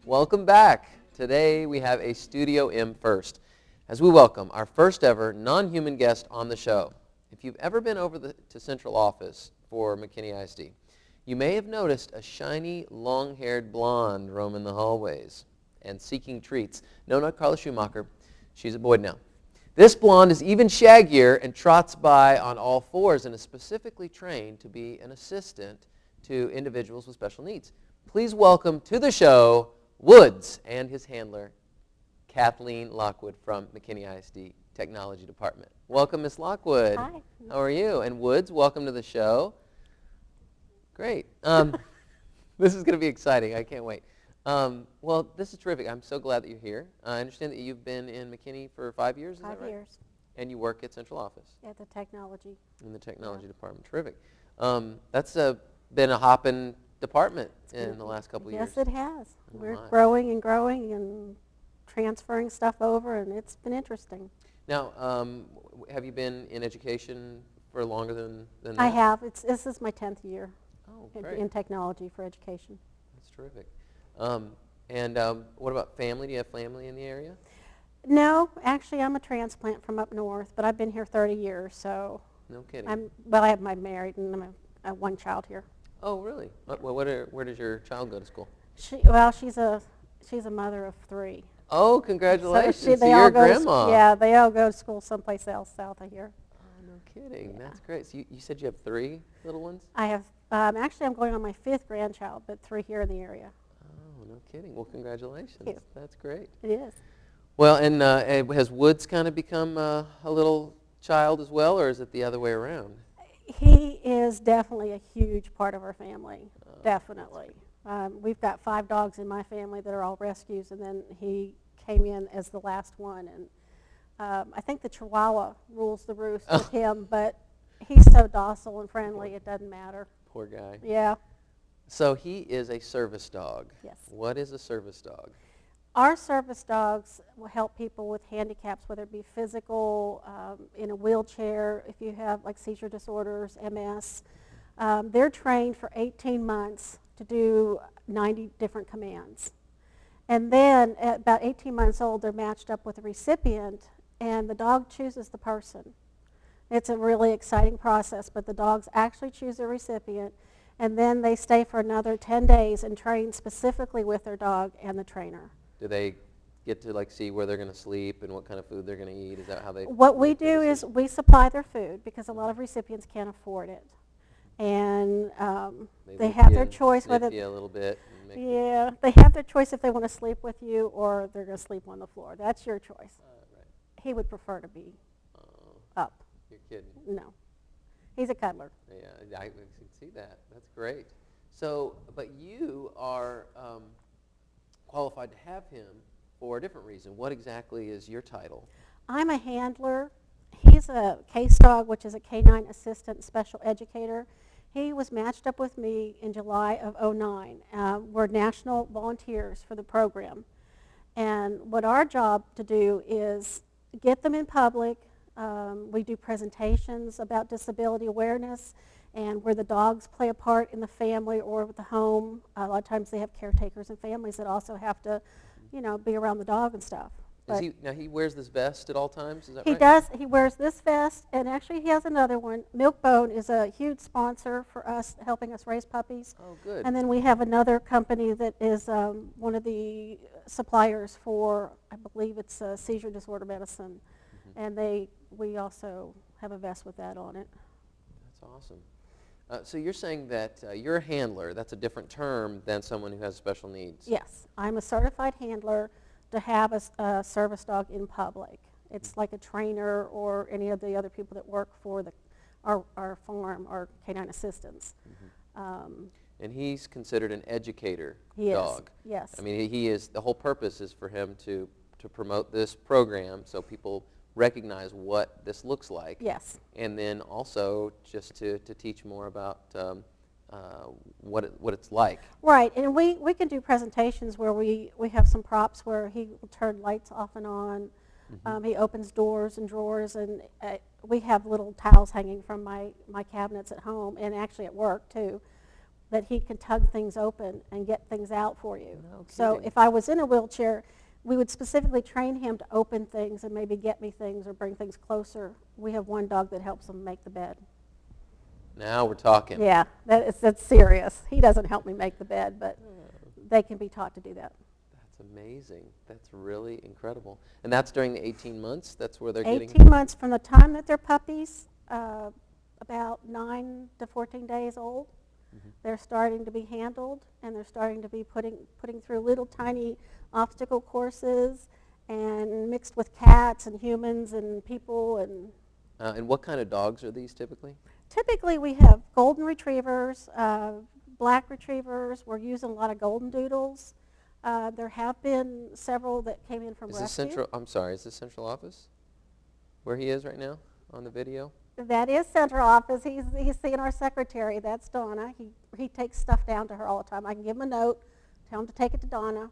Welcome back. Today we have a Studio M first as we welcome our first ever non-human guest on the show. If you've ever been over to Central Office for McKinney ISD, you may have noticed a shiny, long-haired blonde roaming the hallways and seeking treats. No, not Carla Schumacher. She's a boy now. This blonde is even shaggier and trots by on all fours and is specifically trained to be an assistant to individuals with special needs. Please welcome to the show Woods and his handler, Kathleen Lockwood from McKinney ISD Technology Department. Welcome, Ms. Lockwood. Hi. How are you? And Woods, welcome to the show. Great. This is going to be exciting. I can't wait. Well, this is terrific. I'm so glad that you're here. I understand that you've been in McKinney for 5 years, is that right? 5 years. And you work at Central Office? At the technology. In the technology department. Terrific. That's been a hopping department in the last couple of years. Yes, it has. We're growing and transferring stuff over, and it's been interesting. Now, have you been in education for longer than that? I have. This is my 10th year in technology for education. That's terrific. What about family? Do you have family in the area? No, actually, I'm a transplant from up north, but I've been here 30 years, so. No kidding. I'm married, and I have one child here. Oh, really? Where does your child go to school? She's a mother of 3. Oh, congratulations! So you're a grandma. Yeah, they all go to school someplace else south of here. Oh, no kidding. Yeah. That's great. So you said you have 3 little ones? I have. Actually, I'm going on my 5th grandchild, but 3 here in the area. Oh, no kidding. Well, congratulations. Thank you. That's great. It is. Well, and has Woods kind of become a little child as well, or is it the other way around? He is definitely a huge part of our family, definitely. We've got 5 dogs in my family that are all rescues, and then he came in as the last one. And I think the Chihuahua rules the roost with him, but he's so docile and friendly, it doesn't matter. Poor guy. Yeah. So he is a service dog. Yes. What is a service dog? Our service dogs will help people with handicaps, whether it be physical, in a wheelchair, if you have like seizure disorders, MS. They're trained for 18 months to do 90 different commands. And then at about 18 months old, they're matched up with a recipient, and the dog chooses the person. It's a really exciting process, but the dogs actually choose a recipient, and then they stay for another 10 days and train specifically with their dog and the trainer. Do they get to see where they're going to sleep and what kind of food they're going to eat? Is that how they? What we do is we supply their food because a lot of recipients can't afford it, and they have their choice whether. A little bit. Yeah, they have their choice if they want to sleep with you or they're going to sleep on the floor. That's your choice. Right. He would prefer to be up. You're kidding. No, he's a cuddler. Yeah, I can see that. That's great. So, but you are qualified to have him for a different reason. What exactly is your title? I'm a handler. He's a case dog, which is a canine assistant special educator. He was matched up with me in July of '09. We're national volunteers for the program. And what our job to do is get them in public. We do presentations about disability awareness and where the dogs play a part in the family or with the home. A lot of times they have caretakers and families that also have to, be around the dog and stuff. Now he wears this vest at all times, is that right? He does. He wears this vest, and actually he has another one. Milkbone is a huge sponsor for us, helping us raise puppies. Oh, good. And then we have another company that is one of the suppliers for, I believe it's seizure disorder medicine. Mm-hmm. And we also have a vest with that on it. That's awesome. So you're saying that you're a handler. That's a different term than someone who has special needs. Yes. I'm a certified handler to have a service dog in public. It's like a trainer or any of the other people that work for our farm, our canine assistants. Mm-hmm. And he's considered an educator dog. Yes. I mean, the whole purpose is for him to promote this program so people recognize what this looks like. Yes. And then also just to teach more about what it's like. Right, and we can do presentations where we have some props where he will turn lights off and on. Mm-hmm. He opens doors and drawers, and we have little towels hanging from my cabinets at home and actually at work too, that he can tug things open and get things out for you. No So kidding. if I was in a wheelchair, we would specifically train him to open things and maybe get me things or bring things closer. We have one dog that helps him make the bed. Now we're talking. Yeah, that's serious. He doesn't help me make the bed, but they can be taught to do that. That's amazing. That's really incredible. And that's during the 18 months? That's where they're getting... 18 months from the time that they're puppies, about 9 to 14 days old. Mm-hmm. They're starting to be handled, and they're starting to be putting through little tiny obstacle courses and mixed with cats and humans and people. And what kind of dogs are these typically? Typically we have golden retrievers, black retrievers. We're using a lot of golden doodles. There have been several that came in from rescue. Is this central office where he is right now on the video? That is central office. He's seeing our secretary. That's Donna. He takes stuff down to her all the time. I can give him a note, tell him to take it to Donna,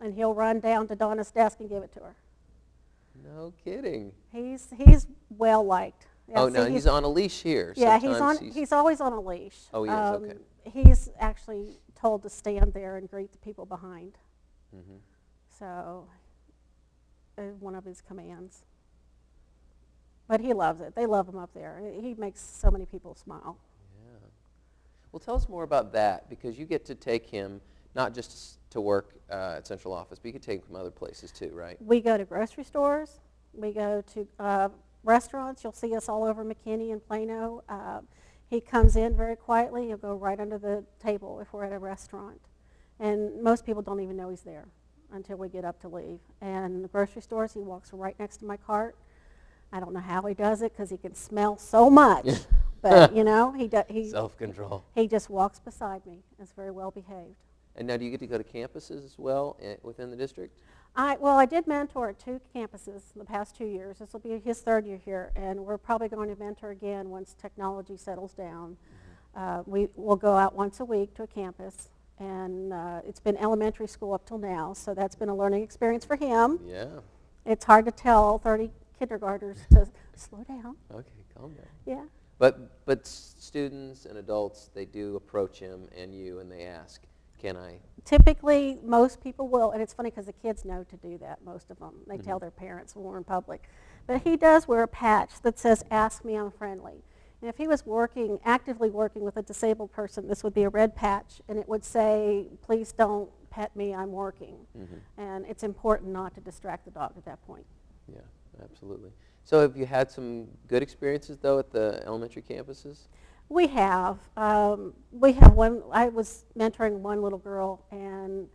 and he'll run down to Donna's desk and give it to her. No kidding. He's well liked. Yeah, oh, now he's on a leash here. Yeah, he's always on a leash. Oh, he is, okay. He's actually told to stand there and greet the people behind. Mm-hmm. So, one of his commands. But he loves it. They love him up there. He makes so many people smile. Yeah. Well, tell us more about that, because you get to take him not just to work at central office, but you can take him from other places too, right? We go to grocery stores. We go to restaurants. You'll see us all over McKinney and Plano. He comes in very quietly. He'll go right under the table if we're at a restaurant. And most people don't even know he's there until we get up to leave. And the grocery stores, he walks right next to my cart. I don't know how he does it because he can smell so much. But, you know, he self-control. He just walks beside me. It's very well behaved. And now do you get to go to campuses as well within the district? I did mentor at 2 campuses in the past 2 years. This will be his 3rd year here, and we're probably going to mentor again once technology settles down. Mm-hmm. We will go out once a week to a campus, and it's been elementary school up till now, so that's been a learning experience for him. Yeah. It's hard to tell 30 kindergartners to slow down. Okay, calm down. Yeah. But students and adults, they do approach him and you, and they ask, can I? Typically, most people will, and it's funny because the kids know to do that, most of them. They mm-hmm. tell their parents when we're in public. But he does wear a patch that says, ask me, I'm friendly. And if he was actively working with a disabled person, this would be a red patch, and it would say, please don't pet me, I'm working. Mm-hmm. And it's important not to distract the dog at that point. Yeah, absolutely. So have you had some good experiences, though, at the elementary campuses? We have. One. I was mentoring one little girl, and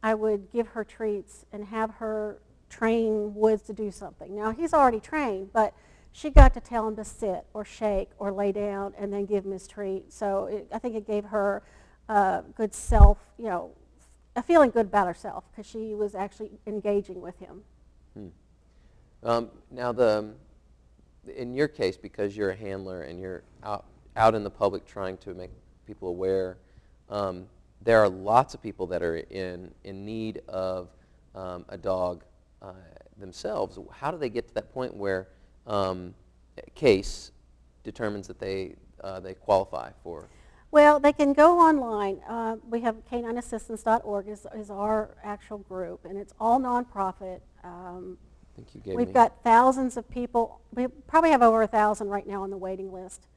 I would give her treats and have her train Woods to do something. Now, he's already trained, but she got to tell him to sit or shake or lay down and then give him his treat. So I think it gave her good self, a feeling good about herself because she was actually engaging with him. Now, in your case, because you're a handler and you're out in the public trying to make people aware, there are lots of people that are in need of a dog themselves. How do they get to that point where a case determines that they qualify for? Well, they can go online. We have canineassistance.org is our actual group, and it's all nonprofit. We've got thousands of people. We probably have over 1,000 right now on the waiting list.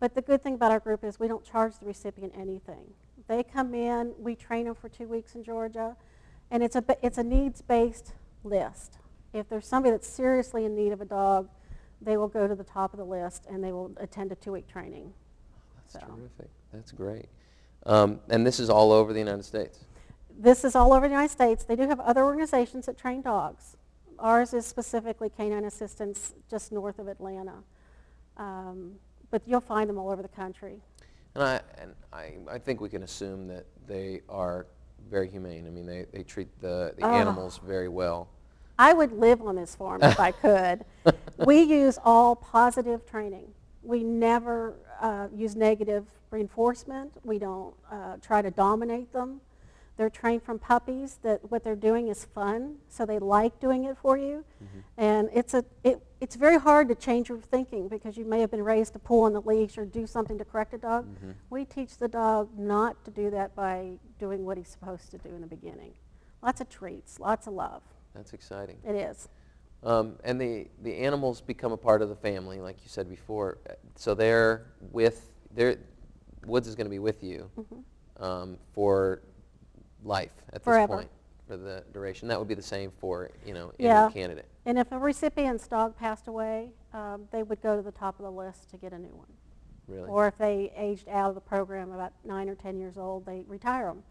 But the good thing about our group is we don't charge the recipient anything. They come in, we train them for 2 weeks in Georgia, and it's a needs-based list. If there's somebody that's seriously in need of a dog, they will go to the top of the list and they will attend a 2-week training. That's terrific. That's great. And this is all over the United States? This is all over the United States. They do have other organizations that train dogs. Ours is specifically Canine Assistance just north of Atlanta. But you'll find them all over the country. And I think we can assume that they are very humane. I mean, they treat the animals very well. I would live on this farm if I could. We use all positive training. We never use negative reinforcement. We don't try to dominate them. They're trained from puppies that what they're doing is fun, so they like doing it for you. And it's very hard to change your thinking because you may have been raised to pull on the leash or do something to correct a dog. We teach the dog not to do that by doing what he's supposed to do in the beginning. Lots of treats, lots of love. That's exciting. It is. And the animals become a part of the family, like you said before. So Woods is going to be with you for life at this point, for the duration. That would be the same for any candidate. And if a recipient's dog passed away, they would go to the top of the list to get a new one. Really? Or if they aged out of the program about 9 or 10 years old, they retire them,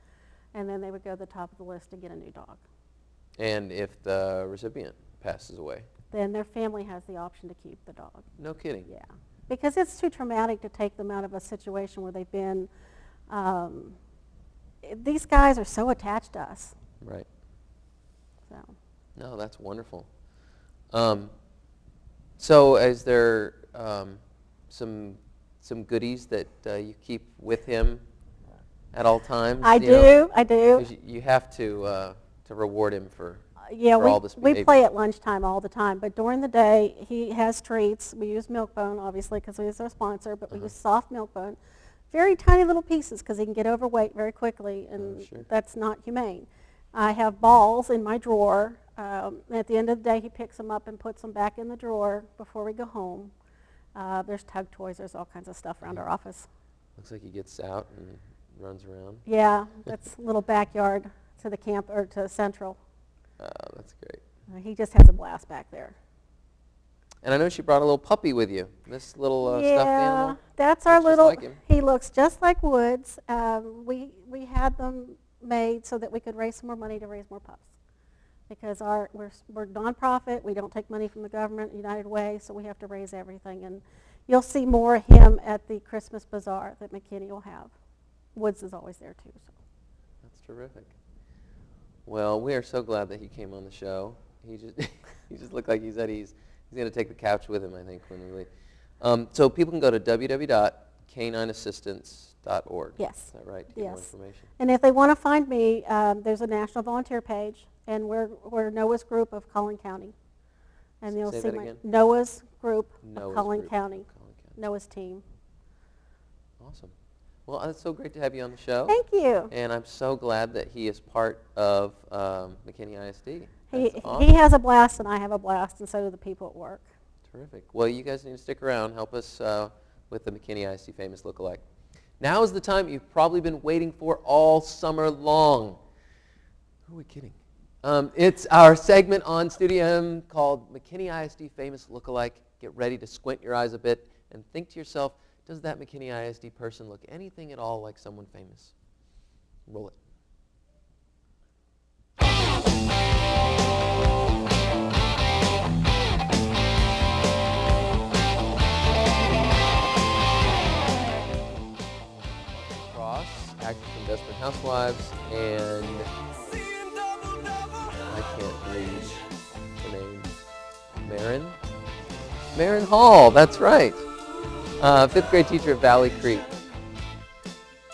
and then they would go to the top of the list to get a new dog. And if the recipient passes away? Then their family has the option to keep the dog. No kidding? Yeah. Because it's too traumatic to take them out of a situation where they've been, these guys are so attached to us. Right. So. No, that's wonderful. So is there some goodies that you keep with him at all times? I do. 'Cause you have to reward him for all this behavior. We play at lunchtime all the time, but during the day he has treats. We use Milk-Bone, obviously, because he's our sponsor, but we use soft Milk-Bone. Very tiny little pieces because he can get overweight very quickly, and that's not humane. I have balls in my drawer. At the end of the day, he picks them up and puts them back in the drawer before we go home. There's tug toys. There's all kinds of stuff around our office. Looks like he gets out and runs around. Yeah, that's a little backyard to the camp or to Central. Oh, that's great. He just has a blast back there. And I know she brought a little puppy with you. This little stuffed animal. Yeah, that's our little. Like him. He looks just like Woods. We had them made so that we could raise some more money to raise more pups. Because we're nonprofit, we don't take money from the government, United Way, so we have to raise everything. And you'll see more of him at the Christmas Bazaar that McKinney will have. Woods is always there too. So. That's terrific. Well, we are so glad that he came on the show. He just looked like he said he's going to take the couch with him, I think, when we leave. So people can go to www.canineassistance.org. Yes. Is that right? To get more information. And if they want to find me, there's a national volunteer page, and we're Noah's Group of Collin County. And you'll see my Noah's Group of Collin County. Noah's team. Awesome. Well, it's so great to have you on the show. Thank you. And I'm so glad that he is part of McKinney ISD. Awesome. He has a blast, and I have a blast, and so do the people at work. Terrific. Well, you guys need to stick around. Help us with the McKinney ISD Famous Lookalike. Now is the time you've probably been waiting for all summer long. Who are we kidding? It's our segment on Studio M called McKinney ISD Famous Lookalike. Get ready to squint your eyes a bit and think to yourself, does that McKinney ISD person look anything at all like someone famous? Roll it. Cross, actress from Desperate Housewives, and I can't read the name. Maren Hall, that's right. Fifth grade teacher at Valley Creek.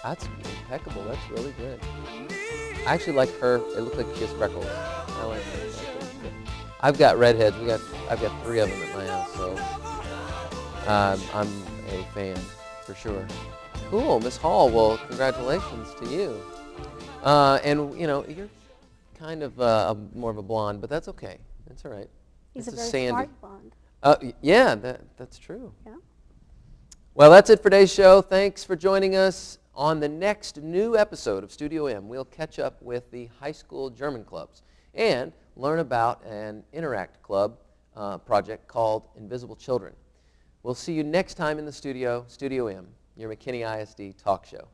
That's impeccable. That's really good. I actually like her. It looks like she has freckles. I like her. I've got redheads. I've got 3 of them at my house, so I'm a fan for sure. Cool, Miss Hall. Well, congratulations to you. And you're kind of more of a blonde, but that's okay. That's all right. He's it's a very sandy. smart blonde. Yeah, that's true. Yeah. Well, that's it for today's show. Thanks for joining us. On the next new episode of Studio M, we'll catch up with the high school German clubs and learn about an Interact Club project called Invisible Children. We'll see you next time in the studio, Studio M, your McKinney ISD talk show.